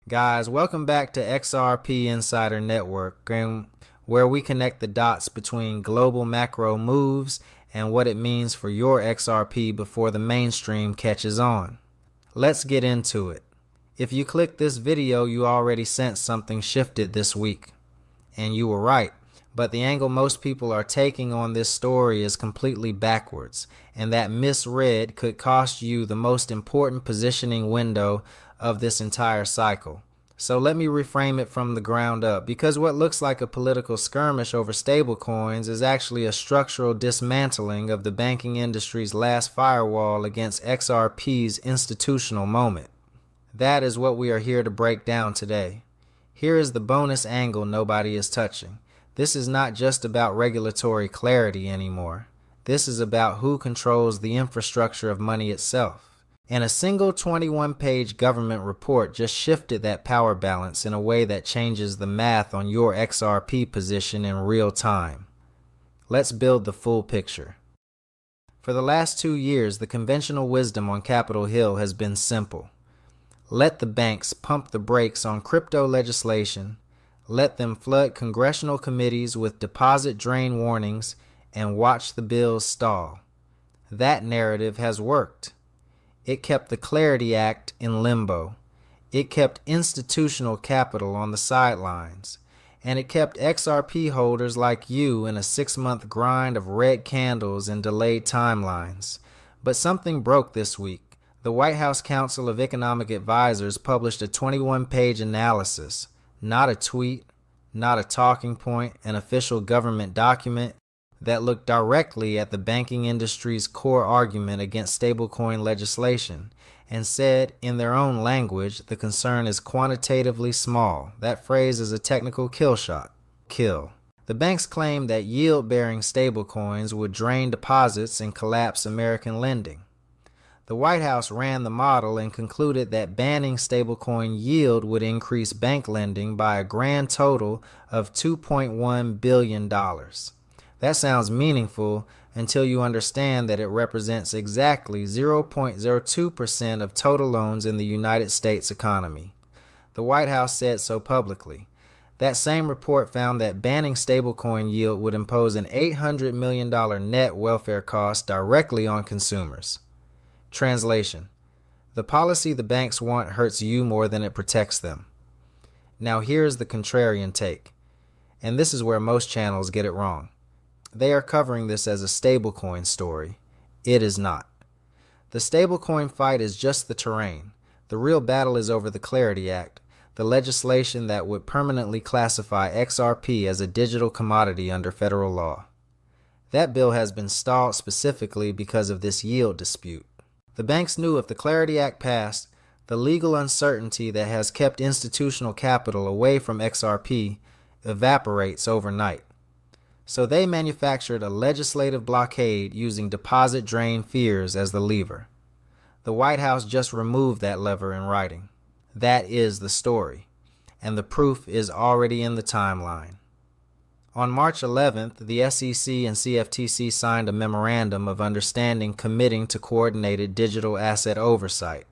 Guys, welcome back to XRP Insider Network, where we connect the dots between global macro moves and what it means for your XRP before the mainstream catches on. Let's get into it. If you clicked this video, you already sensed something shifted this week. And you were right, but the angle most people are taking on this story is completely backwards, and that misread could cost you the most important positioning window of this entire cycle. So let me reframe it from the ground up, because what looks like a political skirmish over stablecoins is actually a structural dismantling of the banking industry's last firewall against XRP's institutional moment. That is what we are here to break down today. Here is the bonus angle nobody is touching. This is not just about regulatory clarity anymore. This is about who controls the infrastructure of money itself. And a single 21-page government report just shifted that power balance in a way that changes the math on your XRP position in real time. Let's build the full picture. For the last 2 years, the conventional wisdom on Capitol Hill has been simple. Let the banks pump the brakes on crypto legislation, let them flood congressional committees with deposit drain warnings, and watch the bills stall. That narrative has worked. It kept the Clarity Act in limbo. It kept institutional capital on the sidelines. And it kept XRP holders like you in a 6-month grind of red candles and delayed timelines. But something broke this week. The White House Council of Economic Advisors published a 21-page analysis. Not a tweet, not a talking point, an official government document that looked directly at the banking industry's core argument against stablecoin legislation and said, in their own language, the concern is quantitatively small. That phrase is a technical kill shot. Kill. The banks claimed that yield-bearing stablecoins would drain deposits and collapse American lending. The White House ran the model and concluded that banning stablecoin yield would increase bank lending by a grand total of $2.1 billion. That sounds meaningful until you understand that it represents exactly 0.02% of total loans in the United States economy. The White House said so publicly. That same report found that banning stablecoin yield would impose an $800 million net welfare cost directly on consumers. Translation: the policy the banks want hurts you more than it protects them. Now here's the contrarian take, and this is where most channels get it wrong. They are covering this as a stablecoin story. It is not. The stablecoin fight is just the terrain. The real battle is over the Clarity Act, the legislation that would permanently classify XRP as a digital commodity under federal law. That bill has been stalled specifically because of this yield dispute. The banks knew if the Clarity Act passed, the legal uncertainty that has kept institutional capital away from XRP evaporates overnight. So they manufactured a legislative blockade using deposit drain fears as the lever. The White House just removed that lever in writing. That is the story, and the proof is already in the timeline. On March 11th, the SEC and CFTC signed a memorandum of understanding committing to coordinated digital asset oversight.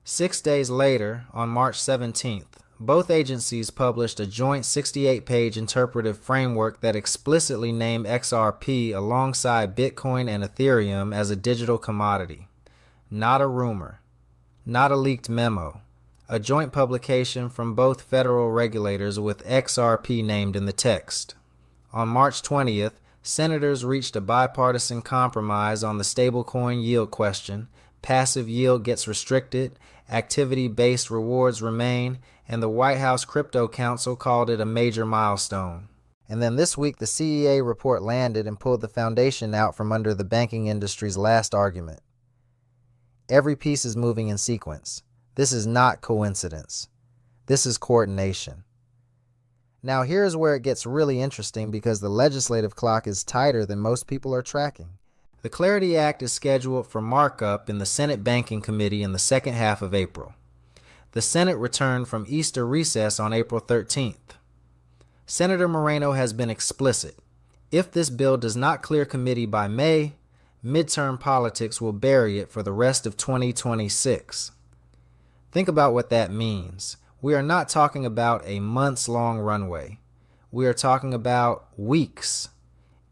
6 days later, on March 17th, both agencies published a joint 68-page interpretive framework that explicitly named XRP alongside Bitcoin and Ethereum as a digital commodity. Not a rumor, not a leaked memo. A joint publication from both federal regulators with XRP named in the text. On March 20th, senators reached a bipartisan compromise on the stablecoin yield question. Passive yield gets restricted, activity-based rewards remain, and the White House Crypto Council called it a major milestone. And then this week, the CEA report landed and pulled the foundation out from under the banking industry's last argument. Every piece is moving in sequence. This is not coincidence. This is coordination. Now here's where it gets really interesting because the legislative clock is tighter than most people are tracking. The Clarity Act is scheduled for markup in the Senate Banking Committee in the second half of April. The Senate returned from Easter recess on April 13th. Senator Moreno has been explicit. If this bill does not clear committee by May, midterm politics will bury it for the rest of 2026. Think about what that means. We are not talking about a months-long runway. We are talking about weeks.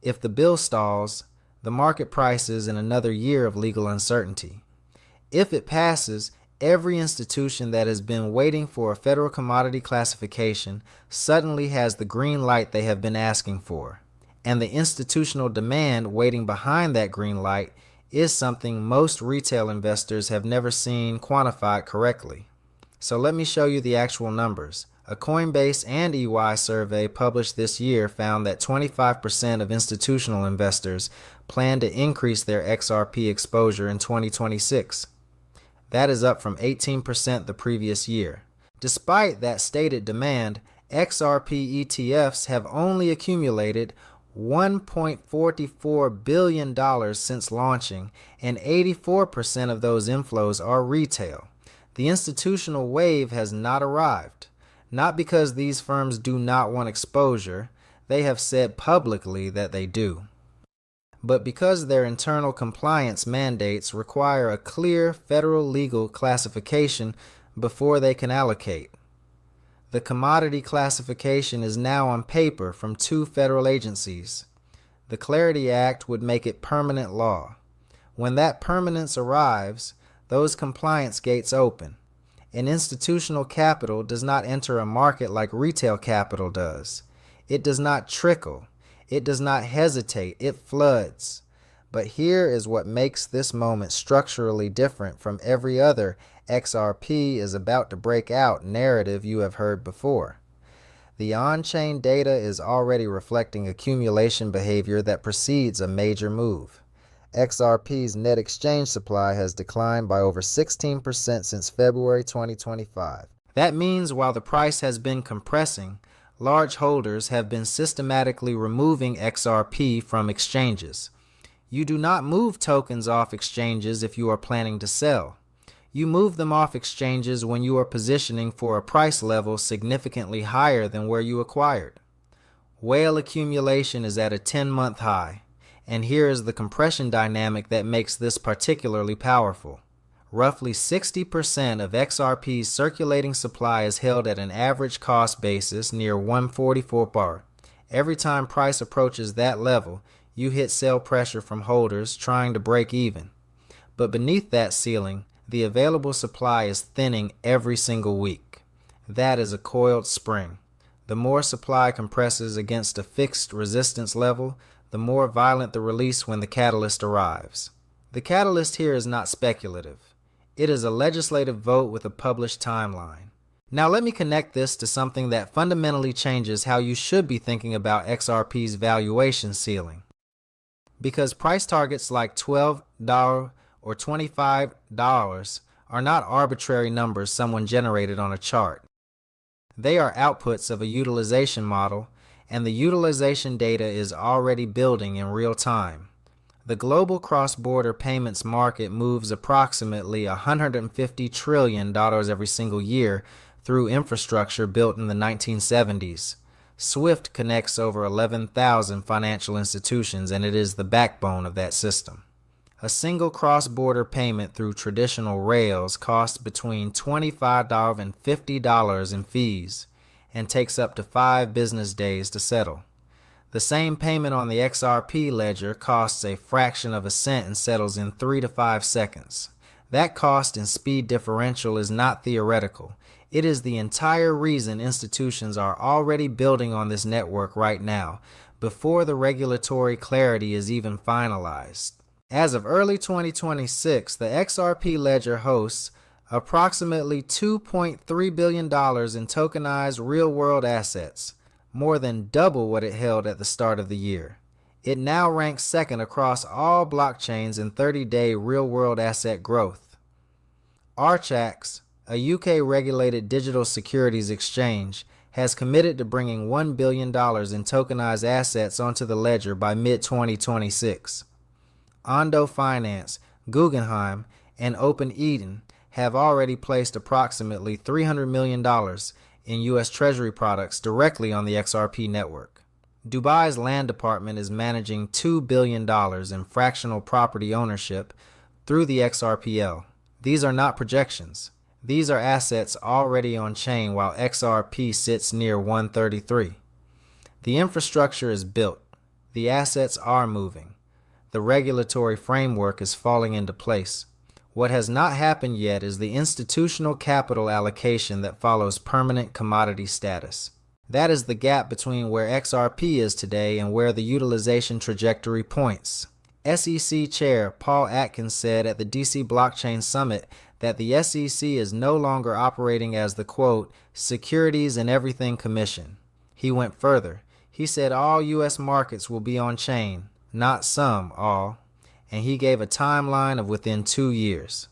If the bill stalls, the market prices in another year of legal uncertainty. If it passes, every institution that has been waiting for a federal commodity classification suddenly has the green light they have been asking for. And the institutional demand waiting behind that green light is something most retail investors have never seen quantified correctly. So let me show you the actual numbers. A Coinbase and EY survey published this year found that 25% of institutional investors plan to increase their XRP exposure in 2026. That is up from 18% the previous year. Despite that stated demand, XRP ETFs have only accumulated $1.44 billion since launching, and 84% of those inflows are retail. The institutional wave has not arrived. Not because these firms do not want exposure, they have said publicly that they do, but because their internal compliance mandates require a clear federal legal classification before they can allocate. The commodity classification is now on paper from 2 federal agencies. The Clarity Act would make it permanent law. When that permanence arrives, those compliance gates open. And institutional capital does not enter a market like retail capital does. It does not trickle. It does not hesitate. It floods. But here is what makes this moment structurally different from every other XRP is about to break out narrative you have heard before. The on-chain data is already reflecting accumulation behavior that precedes a major move. XRP's net exchange supply has declined by over 16% since February 2025. That means while the price has been compressing, large holders have been systematically removing XRP from exchanges. You do not move tokens off exchanges if you are planning to sell. You move them off exchanges when you are positioning for a price level significantly higher than where you acquired. Whale accumulation is at a 10-month high, and here is the compression dynamic that makes this particularly powerful. Roughly 60% of XRP's circulating supply is held at an average cost basis near 144 bar. Every time price approaches that level, you hit sell pressure from holders trying to break even. But beneath that ceiling, the available supply is thinning every single week. That is a coiled spring. The more supply compresses against a fixed resistance level, the more violent the release when the catalyst arrives. The catalyst here is not speculative. It is a legislative vote with a published timeline. Now let me connect this to something that fundamentally changes how you should be thinking about XRP's valuation ceiling. Because price targets like $12 or $25 are not arbitrary numbers someone generated on a chart. They are outputs of a utilization model, and the utilization data is already building in real time. The global cross-border payments market moves approximately $150 trillion every single year through infrastructure built in the 1970s. SWIFT connects over 11,000 financial institutions, and it is the backbone of that system. A single cross-border payment through traditional rails costs between $25 and $50 in fees and takes up to 5 business days to settle. The same payment on the XRP Ledger costs a fraction of a cent and settles in 3 to 5 seconds. That cost and speed differential is not theoretical. It is the entire reason institutions are already building on this network right now, before the regulatory clarity is even finalized. As of early 2026, the XRP Ledger hosts approximately $2.3 billion in tokenized real-world assets, more than double what it held at the start of the year. It now ranks second across all blockchains in 30-day real-world asset growth. Archax, a UK-regulated digital securities exchange, has committed to bringing $1 billion in tokenized assets onto the ledger by mid-2026. Ondo Finance, Guggenheim, and Open Eden have already placed approximately $300 million in U.S. Treasury products directly on the XRP network. Dubai's land department is managing $2 billion in fractional property ownership through the XRPL. These are not projections. These are assets already on chain while XRP sits near 133. The infrastructure is built. The assets are moving. The regulatory framework is falling into place. What has not happened yet is the institutional capital allocation that follows permanent commodity status. That is the gap between where XRP is today and where the utilization trajectory points. SEC Chair Paul Atkins said at the DC Blockchain Summit that the SEC is no longer operating as the, quote, Securities and Everything Commission. He went further. He said all U.S. markets will be on chain, not some, all. And he gave a timeline of within 2 years.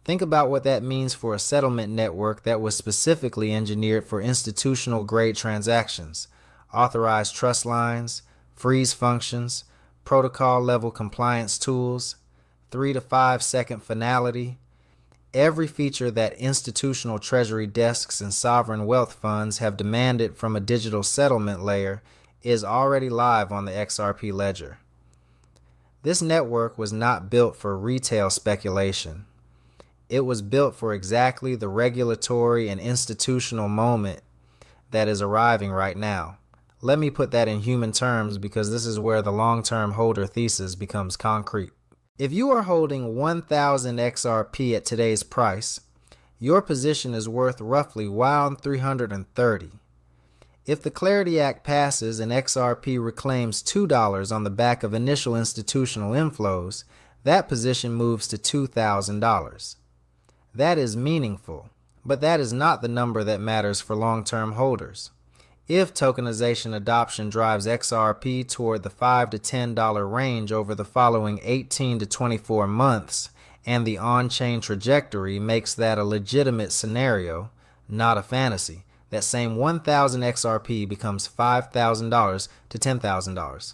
Think about what that means for a settlement network that was specifically engineered for institutional-grade transactions, authorized trust lines, freeze functions, protocol-level compliance tools, 3 to 5 second finality. Every feature that institutional treasury desks and sovereign wealth funds have demanded from a digital settlement layer is already live on the XRP Ledger. This network was not built for retail speculation. It was built for exactly the regulatory and institutional moment that is arriving right now. Let me put that in human terms because this is where the long-term holder thesis becomes concrete. If you are holding 1,000 XRP at today's price, your position is worth roughly 1,330. If the Clarity Act passes and XRP reclaims $2 on the back of initial institutional inflows, that position moves to $2,000. That is meaningful, but that is not the number that matters for long-term holders. If tokenization adoption drives XRP toward the $5 to $10 range over the following 18 to 24 months, and the on-chain trajectory makes that a legitimate scenario, not a fantasy, that same 1,000 XRP becomes $5,000 to $10,000.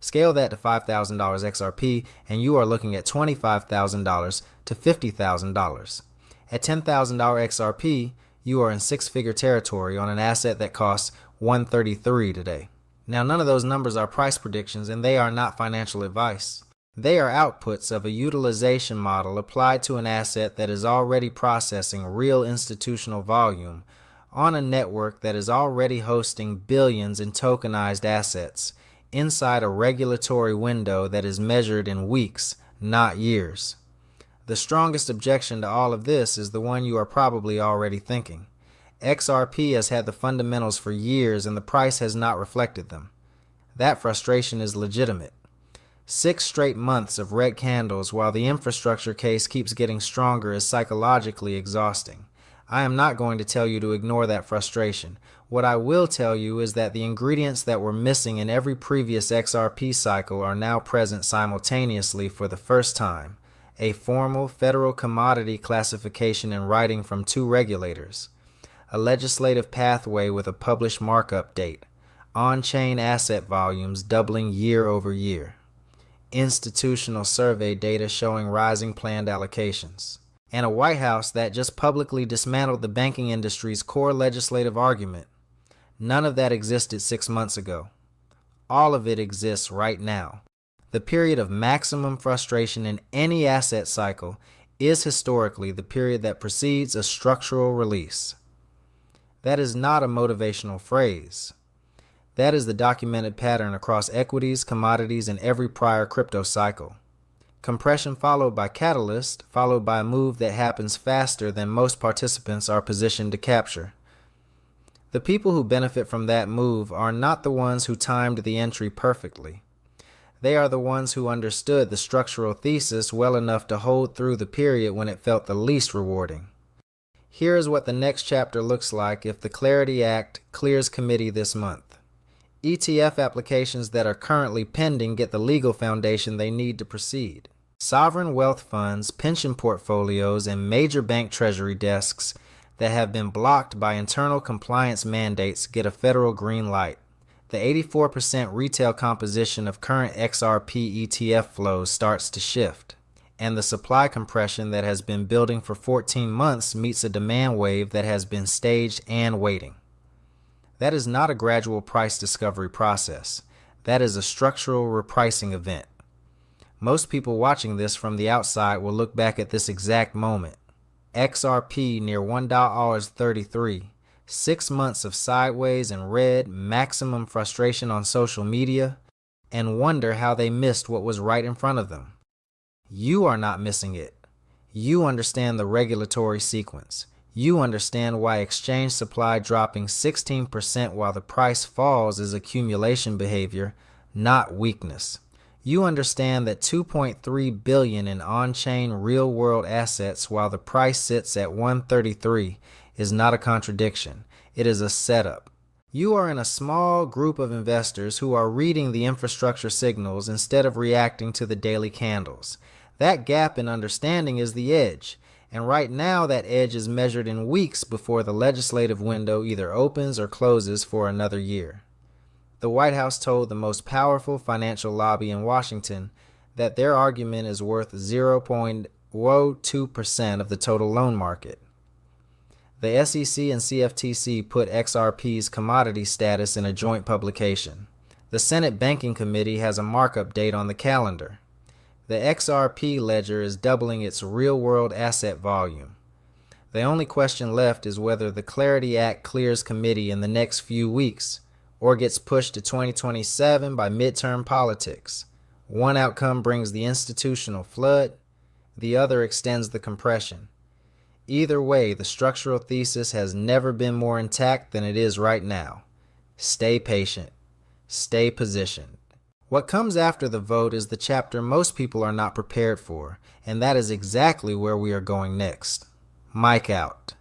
Scale that to $5,000 XRP, and you are looking at $25,000 to $50,000. At $10,000 XRP, you are in six-figure territory on an asset that costs $133 today. Now, none of those numbers are price predictions, and they are not financial advice. They are outputs of a utilization model applied to an asset that is already processing real institutional volume on a network that is already hosting billions in tokenized assets inside a regulatory window that is measured in weeks, not years. The strongest objection to all of this is the one you are probably already thinking. XRP has had the fundamentals for years and the price has not reflected them. That frustration is legitimate. 6 straight months of red candles while the infrastructure case keeps getting stronger is psychologically exhausting. I am not going to tell you to ignore that frustration. What I will tell you is that the ingredients that were missing in every previous XRP cycle are now present simultaneously for the first time. A formal federal commodity classification in writing from 2 regulators. A legislative pathway with a published markup date. On-chain asset volumes doubling year over year. Institutional survey data showing rising planned allocations. And a White House that just publicly dismantled the banking industry's core legislative argument. None of that existed 6 months ago. All of it exists right now. The period of maximum frustration in any asset cycle is historically the period that precedes a structural release. That is not a motivational phrase. That is the documented pattern across equities, commodities, and every prior crypto cycle. Compression followed by catalyst, followed by a move that happens faster than most participants are positioned to capture. The people who benefit from that move are not the ones who timed the entry perfectly. They are the ones who understood the structural thesis well enough to hold through the period when it felt the least rewarding. Here is what the next chapter looks like if the Clarity Act clears committee this month. ETF applications that are currently pending get the legal foundation they need to proceed. Sovereign wealth funds, pension portfolios, and major bank treasury desks that have been blocked by internal compliance mandates get a federal green light. The 84% retail composition of current XRP ETF flows starts to shift, and the supply compression that has been building for 14 months meets a demand wave that has been staged and waiting. That is not a gradual price discovery process. That is a structural repricing event. Most people watching this from the outside will look back at this exact moment. XRP near $1.33. 6 months of sideways and red, maximum frustration on social media, and wonder how they missed what was right in front of them. You are not missing it. You understand the regulatory sequence. You understand why exchange supply dropping 16% while the price falls is accumulation behavior, not weakness. You understand that 2.3 billion in on-chain real-world assets while the price sits at 133 is not a contradiction. It is a setup. You are in a small group of investors who are reading the infrastructure signals instead of reacting to the daily candles. That gap in understanding is the edge, and right now that edge is measured in weeks before the legislative window either opens or closes for another year. The White House told the most powerful financial lobby in Washington that their argument is worth 0.02% of the total loan market. The SEC and CFTC put XRP's commodity status in a joint publication. The Senate Banking Committee has a markup date on the calendar. The XRP Ledger is doubling its real-world asset volume. The only question left is whether the Clarity Act clears committee in the next few weeks or gets pushed to 2027 by midterm politics. One outcome brings the institutional flood, the other extends the compression. Either way, the structural thesis has never been more intact than it is right now. Stay patient. Stay positioned. What comes after the vote is the chapter most people are not prepared for, and that is exactly where we are going next. Mike out.